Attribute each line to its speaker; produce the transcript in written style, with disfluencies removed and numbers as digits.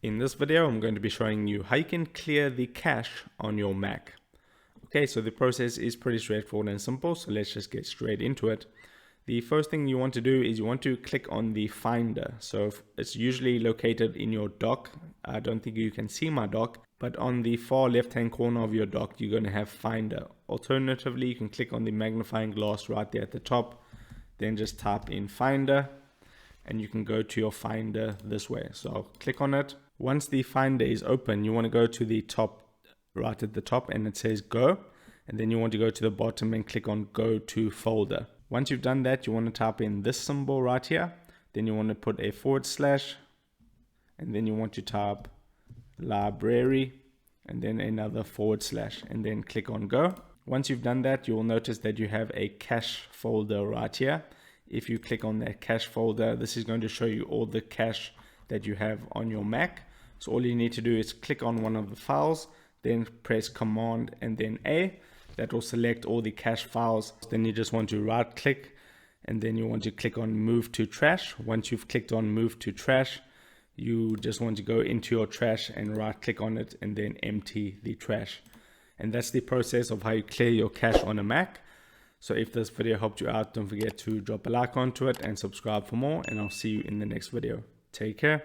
Speaker 1: In this video, I'm going to be showing you how you can clear the cache on your Mac. Okay, so the process is pretty straightforward and simple, so let's just get straight into it. The first thing you want to do is you want to click on the Finder. So it's usually located in your dock. I don't think you can see my dock, but on the far left-hand corner of your dock, you're going to have Finder. Alternatively, you can click on the magnifying glass right there at the top, then just type in Finder, and you can go to your Finder this way. So I'll click on it. Once the Finder is open, you want to go to the top, right at the top, and it says Go. And then you want to go to the bottom and click on Go to Folder. Once you've done that, you want to type in this symbol right here. Then you want to put a // and then you want to type library and then another // and then click on Go. Once you've done that, you'll notice that you have a cache folder right here. If you click on that cache folder, this is going to show you all the cache that you have on your Mac. So all you need to do is click on one of the files, then press Command and then A. That will select all the cache files. Then you just want to right click and then you want to click on Move to Trash. Once you've clicked on Move to Trash, you just want to go into your trash and right click on it and then empty the trash. And that's the process of how you clear your cache on a Mac. So if this video helped you out, don't forget to drop a like onto it and subscribe for more, and I'll see you in the next video. Take care.